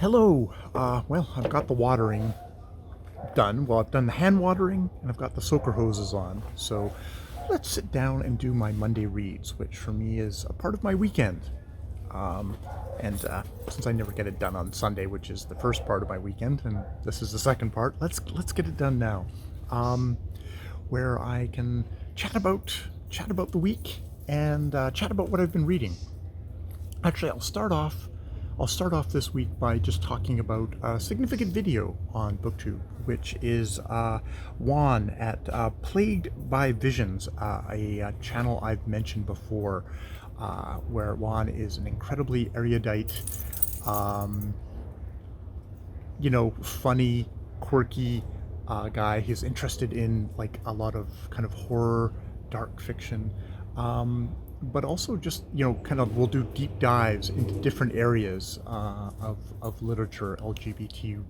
Hello. Well, I've got the watering done. Well, I've done the hand watering and I've got the soaker hoses on. So let's sit down and do my Monday reads, which for me is a part of my weekend. And since I never get it done on Sunday, which is the first part of my weekend, and this is the second part, let's get it done now, where I can chat about the week and chat about what I've been reading. Actually, I'll start off this week by just talking about a significant video on Booktube, which is Juan at Plagued by Visions, a channel I've mentioned before, where Juan is an incredibly erudite, funny, quirky guy. He's interested in like a lot of kind of horror, dark fiction. But also just, we'll do deep dives into different areas of literature, LGBTQ,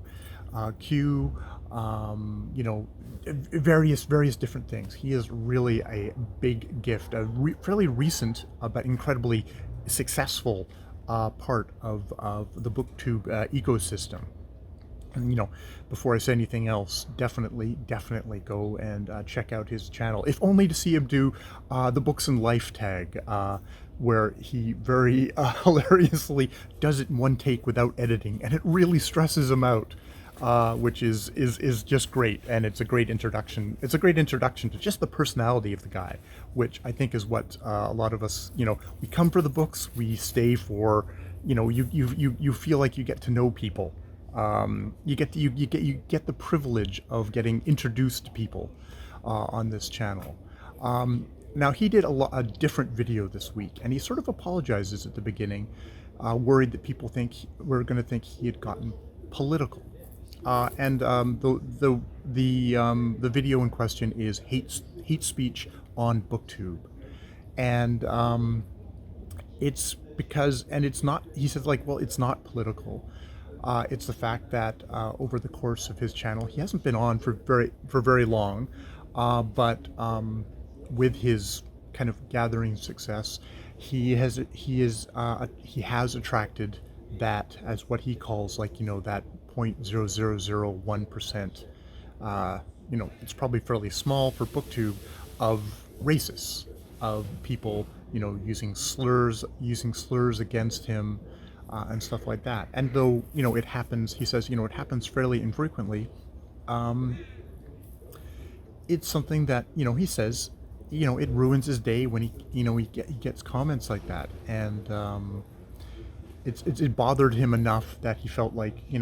various different things. He is really a big gift, a fairly recent but incredibly successful part of the Booktube ecosystem. And before I say anything else, definitely go and check out his channel, if only to see him do the Books and Life tag, where he very hilariously does it in one take without editing, and it really stresses him out, which is just great, and it's a great introduction. It's a great introduction to just the personality of the guy, which I think is what a lot of us, we come for the books, we stay for, you feel like you get to know people. You get the privilege of getting introduced to people on this channel. Now he did a different video this week, and he sort of apologizes at the beginning, worried that people were going to think he had gotten political. The video in question is hate speech on Booktube, and it's because, and it's not. He says it's not political. It's the fact that over the course of his channel, he hasn't been on for very long, but with his kind of gathering success, he has attracted that, as what he calls, that 0.0001%. It's probably fairly small for Booktube, of racists, of people using slurs against him. And stuff like that. And though, it happens, he says, it happens fairly infrequently, it's something that, he says, it ruins his day when he gets comments like that. And it bothered him enough that he felt like, he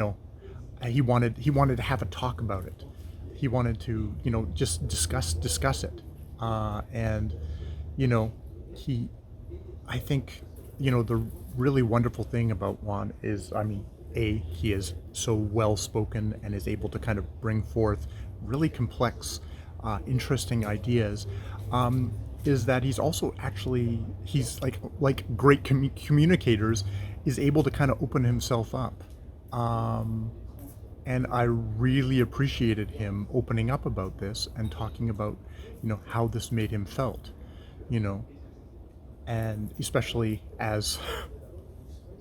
wanted to have a talk about it. He wanted to, just discuss it. And, I think, the really wonderful thing about Juan is, he is so well spoken and is able to kind of bring forth really complex, interesting ideas. Is that he's also he's like great communicators, is able to kind of open himself up. And I really appreciated him opening up about this and talking about, how this made him felt, and especially as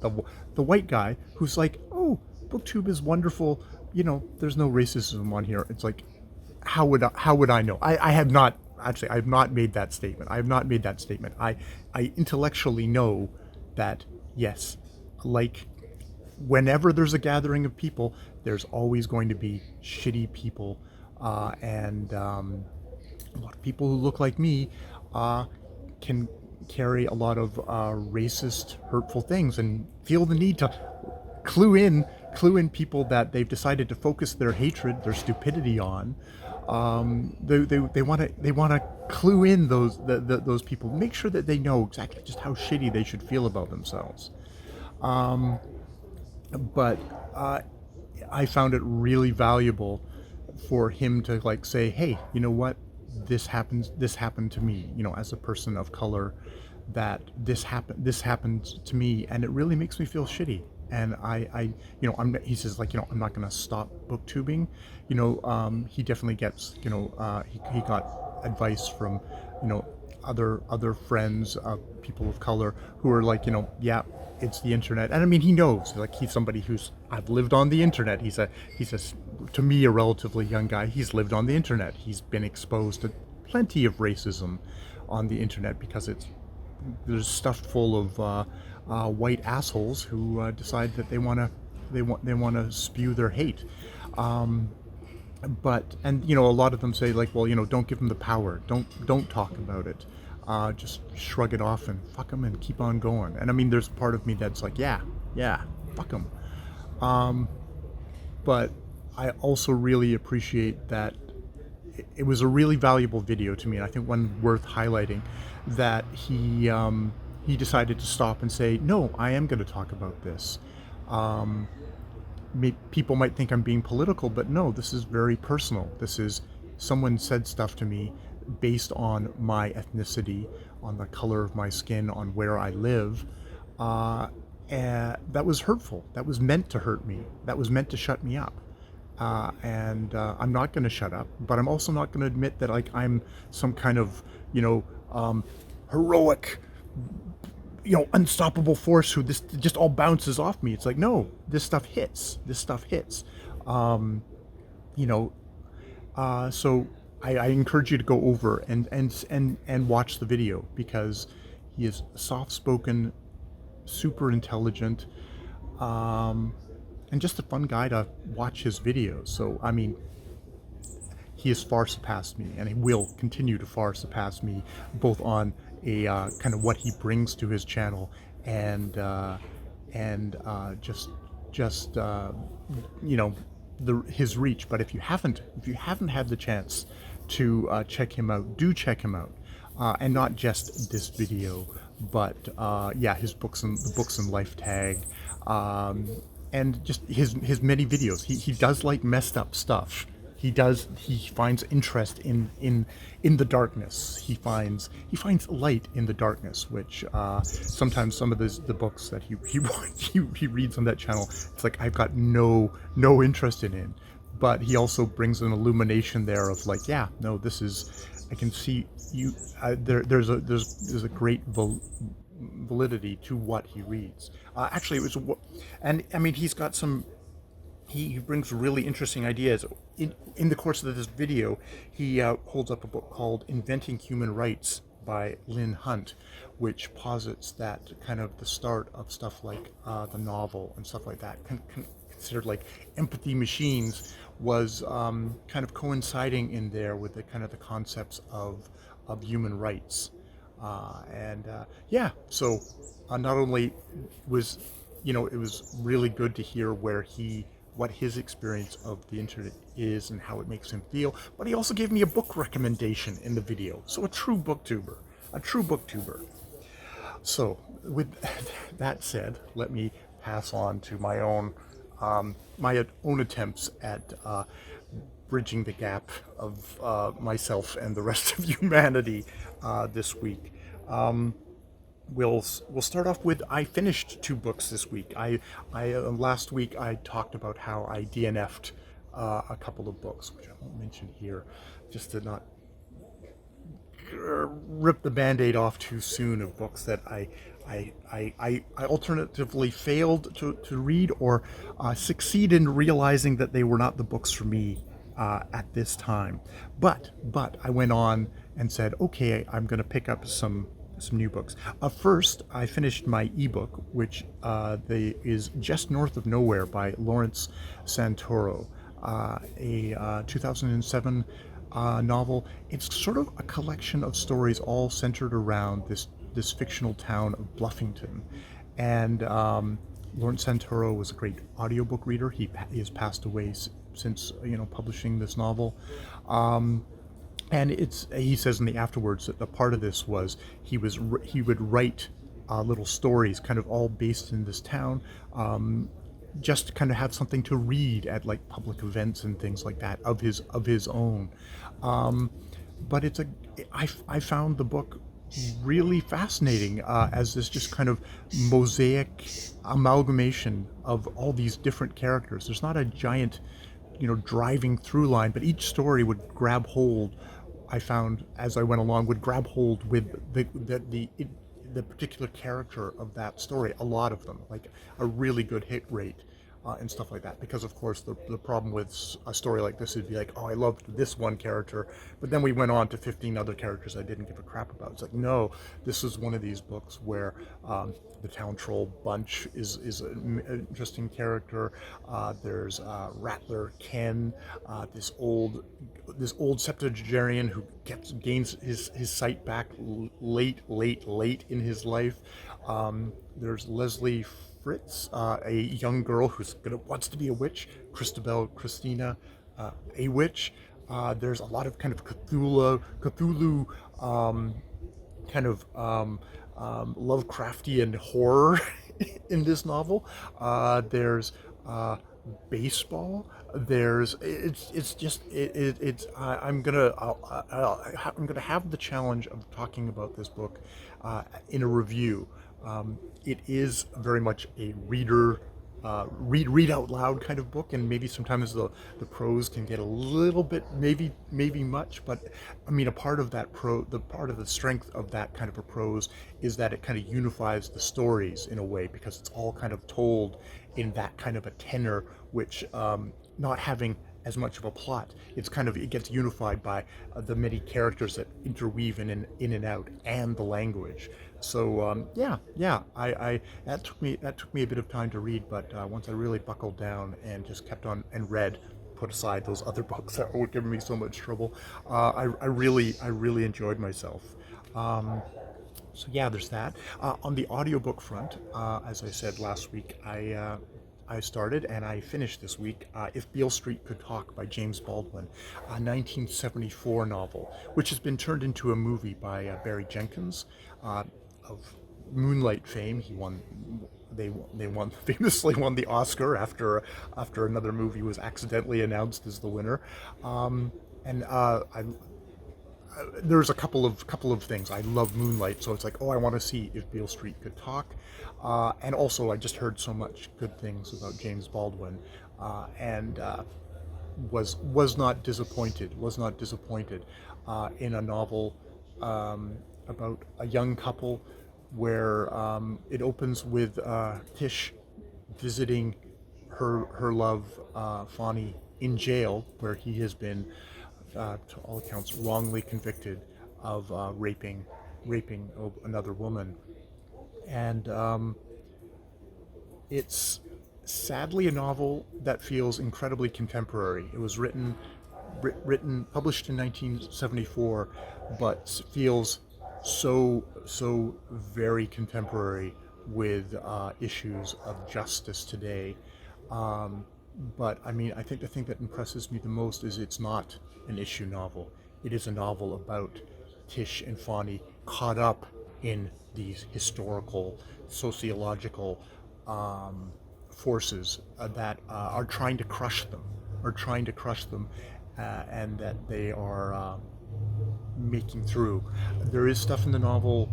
the white guy who's like, oh, Booktube is wonderful, there's no racism on here. It's like, how would I know? I have not made that statement. I intellectually know that, yes, like, whenever there's a gathering of people, there's always going to be shitty people, and a lot of people who look like me can carry a lot of racist, hurtful things, and feel the need to clue in people that they've decided to focus their hatred, their stupidity on. They want to clue in those people, make sure that they know exactly just how shitty they should feel about themselves. But I found it really valuable for him to say, hey, you know what? This happened to me, as a person of color, that this happened to me, and it really makes me feel shitty. And he says, I'm not going to stop booktubing. He definitely gets, he got advice from, other friends, people of color, who are like, yeah, it's the internet. And I mean, he knows, like, he's somebody who's, I've lived on the internet. He's a to me, a relatively young guy. He's lived on the internet. He's been exposed to plenty of racism on the internet because there's stuffed full of white assholes who decide that they want to spew their hate. But and a lot of them say, like, well, don't give them the power. Don't talk about it. Just shrug it off and fuck them and keep on going. And I mean, there's part of me that's like, yeah, fuck them. But I also really appreciate that it was a really valuable video to me, and I think one worth highlighting, that he decided to stop and say, no, I am going to talk about this. People might think I'm being political, but no, this is very personal. This is, someone said stuff to me based on my ethnicity, on the color of my skin, on where I live, and that was hurtful. That was meant to hurt me. That was meant to shut me up. And I'm not going to shut up, but I'm also not going to admit that, like, I'm some kind of, heroic, unstoppable force who this just all bounces off me. It's like, no, this stuff hits. So I encourage you to go over and watch the video, because he is soft-spoken, super intelligent, and just a fun guy to watch his videos. So, I mean, he has far surpassed me, and he will continue to far surpass me, both on a kind of what he brings to his channel and his reach. But if you haven't had the chance to check him out, do check him out, and not just this video, but his books and the Books and Life tag, and just his many videos. He does like messed up stuff. He finds interest in the darkness. He finds light in the darkness, which sometimes some of the books that he reads on that channel, it's like, I've got no interest in. But he also brings an illumination there of, like, yeah, no, this is, I can see you. There's a great validity to what he reads. Actually, it was, and I mean, he's got some. He brings really interesting ideas. In the course of this video, he holds up a book called Inventing Human Rights by Lynn Hunt, which posits that kind of the start of stuff like the novel and stuff like that, considered like empathy machines, was kind of coinciding in there with the kind of the concepts of human rights. So not only was, it was really good to hear what his experience of the internet is and how it makes him feel, but he also gave me a book recommendation in the video. So a true booktuber. So with that said, let me pass on to my own attempts at bridging the gap of myself and the rest of humanity this week. We'll start off with, I finished 2 books this week. Last week I talked about how I DNF'd a couple of books, which I won't mention here, just to not rip the Band-Aid off too soon, of books that I alternatively failed to read, or succeed in realizing that they were not the books for me at this time. But I went on and said, okay, I'm going to pick up some new books. First, I finished my ebook, which is Just North of Nowhere by Lawrence Santoro, a 2007 novel. It's sort of a collection of stories all centered around this fictional town of Bluffington. And Lawrence Santoro was a great audiobook reader. He has passed away since publishing this novel. And he says in the afterwards that the part of this was he would write little stories, kind of all based in this town, just to kind of have something to read at like public events and things like that of his own. But I found the book really fascinating as this just kind of mosaic amalgamation of all these different characters. There's not a giant, driving through line, but each story would grab hold. I found as I went along, would grab hold with the the particular character of that story, a lot of them, like a really good hit rate. And stuff like that, because of course the problem with a story like this would be like, oh, I loved this one character, but then we went on to 15 other characters I didn't give a crap about. It's like, no, this is one of these books where the town troll Bunch is an interesting character. There's Rattler Ken, this old septuagenarian who gains his sight back late in his life. There's Leslie Fritz, a young girl wants to be a witch. Christina, a witch. There's a lot of kind of Cthulhu kind of Lovecraftian horror in this novel. There's baseball. I'm gonna have the challenge of talking about this book in a review. It is very much a read out loud kind of book, and maybe sometimes the prose can get a little bit maybe much, but I mean, a part of that part of the strength of that kind of a prose is that it kind of unifies the stories in a way, because it's all kind of told in that kind of a tenor, which not having as much of a plot, it gets unified by the many characters that interweave in and out, and the language. So I that took me a bit of time to read, but once I really buckled down and just kept on and read, put aside those other books that were giving me so much trouble, I really enjoyed myself. So yeah, there's that. On the audiobook front, as I said last week, I started and I finished this week If Beale Street Could Talk by James Baldwin, a 1974 novel, which has been turned into a movie by Barry Jenkins of Moonlight fame. They famously won the Oscar after another movie was accidentally announced as the winner. There's a couple of things. I love Moonlight, so it's like, oh, I want to see If Beale Street Could Talk. And also, I just heard so much good things about James Baldwin, and was not disappointed in a novel about a young couple where it opens with Tish visiting her love, Fonny, in jail, where he has been, to all accounts, wrongly convicted of raping another woman. And it's sadly a novel that feels incredibly contemporary. It was published in 1974, but feels so very contemporary with issues of justice today. But I mean, I think the thing that impresses me the most is it's not an issue novel. It is a novel about Tish and Fonny caught up in these historical, sociological forces that are trying to crush them, and that they are making through. There is stuff in the novel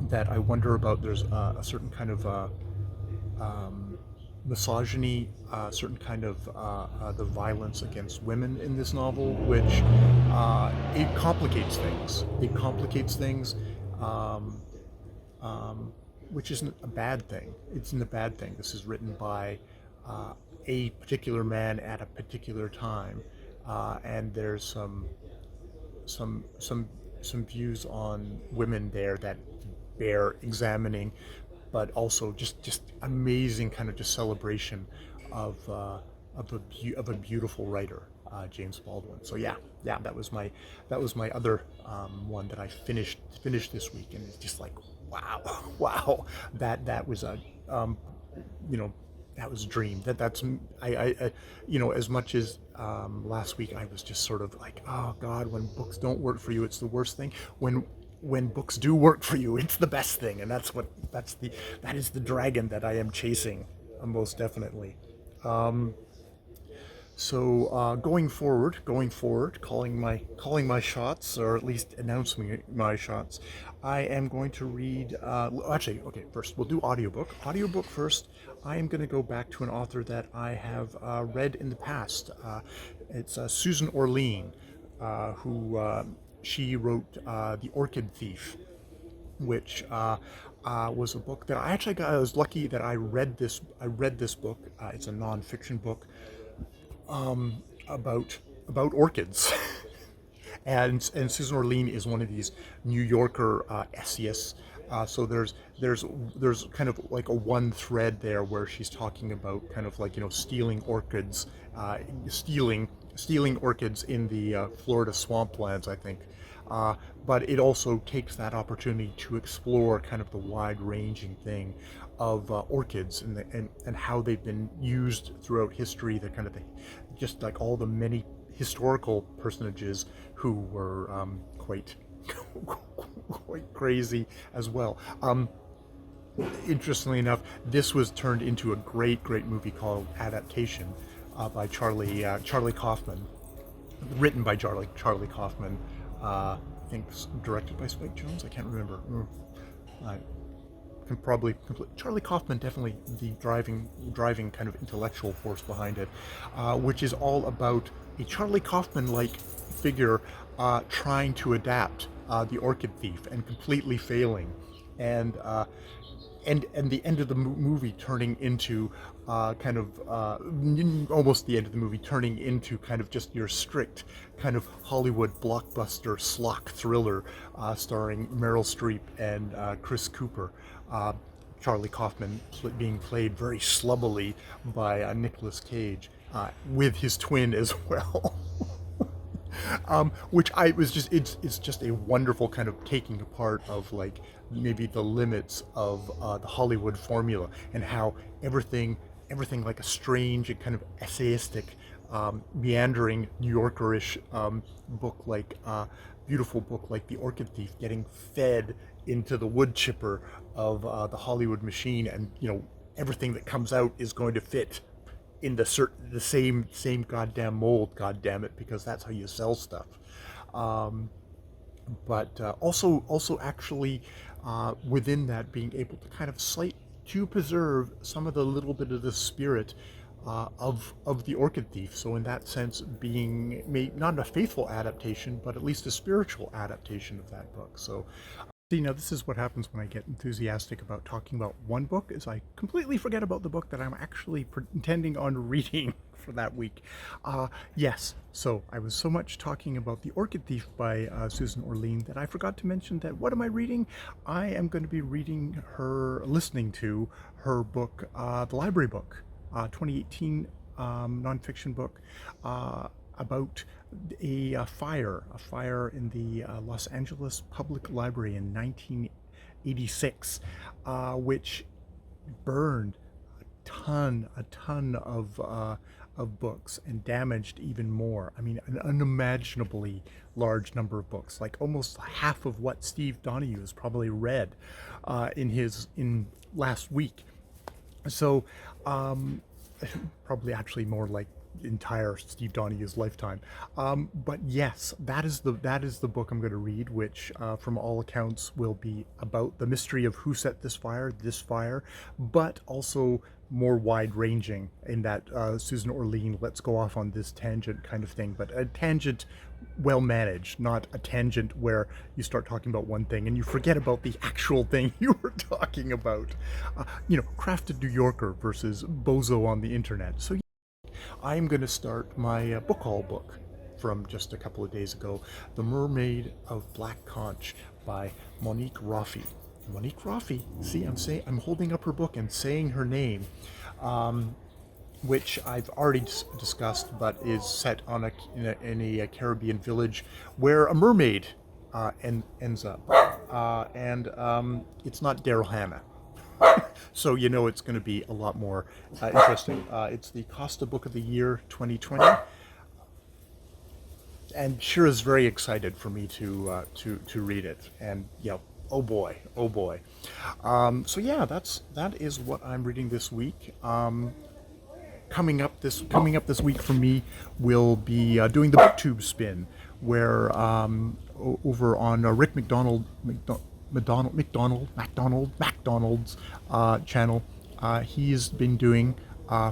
that I wonder about. There's a certain kind of misogyny, certain kind of the violence against women in this novel, which it complicates things. Which isn't a bad thing. It's not a bad thing. This is written by a particular man at a particular time, and there's some views on women there that bear examining, but also just amazing kind of just celebration of a beautiful writer, James Baldwin. So yeah, that was my other one that I finished this week, and it's just like, wow, that was a that was a dream. That's I as much as last week I was just sort of like, oh God, when books don't work for you, it's the worst thing. When books do work for you, it's the best thing, and that is the dragon that I am chasing, most definitely. So going forward, calling my shots, or at least announcing my shots, I am going to read. First we'll do audiobook. Audiobook first. I am going to go back to an author that I have read in the past. It's Susan Orlean, who she wrote The Orchid Thief, which was a book that I was lucky that I read this. I read this book. It's a nonfiction book about orchids. And Susan Orlean is one of these New Yorker essayists. So there's kind of like a one thread there where she's talking about kind of like, stealing orchids, stealing orchids in the Florida swamplands, I think. But it also takes that opportunity to explore kind of the wide-ranging thing of orchids and how they've been used throughout history. The kind of just like all the many historical personages who were quite quite crazy as well. Interestingly enough, this was turned into a great movie called Adaptation by Charlie Kaufman, written by Charlie Kaufman. I think directed by Spike Jonze. I can't remember. I can probably Charlie Kaufman, definitely the driving kind of intellectual force behind it, which is all about a Charlie Kaufman-like figure trying to adapt the Orchid Thief and completely failing, and the end of the movie turning into kind of almost the end of the movie turning into kind of just your strict kind of Hollywood blockbuster schlock thriller starring Meryl Streep and Chris Cooper. Charlie Kaufman being played very slubbily by Nicolas Cage, with his twin as well. Which it's just a wonderful kind of taking apart of like maybe the limits of the Hollywood formula, and how everything like a strange and kind of essayistic, meandering New Yorkerish book, like beautiful book like The Orchid Thief, getting fed into the wood chipper of the Hollywood machine, and everything that comes out is going to fit in the same goddamn mold, goddamn it, because that's how you sell stuff. But also actually within that, being able to kind of to preserve some of the little bit of the spirit of the Orchid Thief. So in that sense, being not a faithful adaptation, but at least a spiritual adaptation of that book. So see, now this is what happens when I get enthusiastic about talking about one book, is I completely forget about the book that I'm actually intending on reading for that week. Yes, so I was so much talking about The Orchid Thief by Susan Orlean that I forgot to mention that what am I reading? I am going to be listening to her book, The Library Book, 2018 nonfiction book, about a fire in the Los Angeles Public Library in 1986, which burned a ton of books and damaged even more. I mean, an unimaginably large number of books, like almost half of what Steve Donahue has probably read in last week. So probably actually more like entire Steve Donahue's lifetime. But yes, that is the book I'm going to read, which from all accounts will be about the mystery of who set this fire, but also more wide-ranging in that Susan Orlean lets go off on this tangent kind of thing, but a tangent well managed, not a tangent where you start talking about one thing and you forget about the actual thing you were talking about. Crafted New Yorker versus bozo on the internet. So I'm going to start my book haul book from just a couple of days ago, The Mermaid of Black Conch by Monique Roffey. Monique Roffey, see, I'm holding up her book and saying her name, which I've already discussed, but is set in a Caribbean village where a mermaid ends up, and it's not Daryl Hannah. So it's going to be a lot more interesting. It's the Costa Book of the Year 2020, and Shira's very excited for me to read it. And oh boy. So yeah, that is what I'm reading this week. Coming up this week for me will be doing the Booktube Spin, where over on Rick MacDonald's channel, he's been doing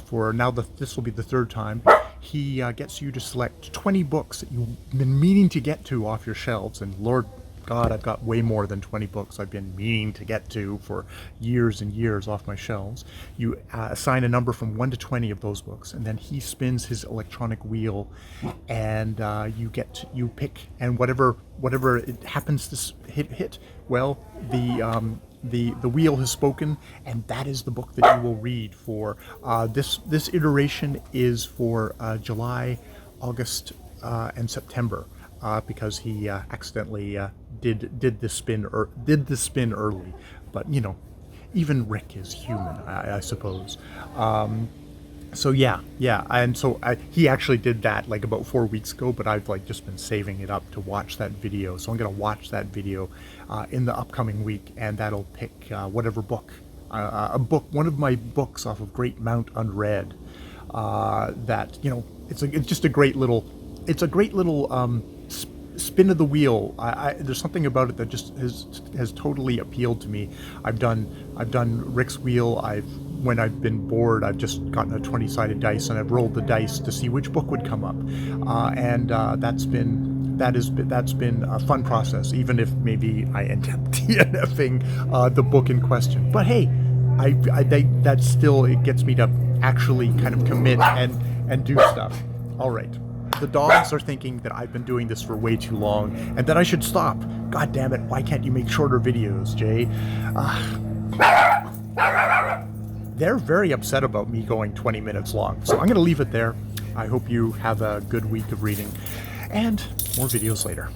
for now this will be the third time. He gets you to select 20 books that you've been meaning to get to off your shelves, and Lord God, I've got way more than 20 books I've been meaning to get to for years and years off my shelves. You assign a number from 1 to 20 of those books, and then he spins his electronic wheel, and you pick, and whatever it happens to hit, well, the wheel has spoken, and that is the book that you will read for this iteration is for July, August, and September. Because he accidentally did the spin early, but even Rick is human, I suppose. So yeah, and so he actually did that like about 4 weeks ago, but I've like just been saving it up to watch that video. So I'm gonna watch that video in the upcoming week, and that'll pick whatever book, one of my books off of Great Mount Unread. That it's just a great little. It's a great little spin of the wheel. There's something about it that just has totally appealed to me. I've done Rick's wheel. When I've been bored, I've just gotten a 20-sided dice and I've rolled the dice to see which book would come up, and that's been a fun process. Even if maybe I end up DNFing the book in question, but hey, that still it gets me to actually kind of commit and do stuff. All right. The dogs are thinking that I've been doing this for way too long and that I should stop. God damn it, why can't you make shorter videos, Jay? They're very upset about me going 20 minutes long, so I'm going to leave it there. I hope you have a good week of reading, and more videos later.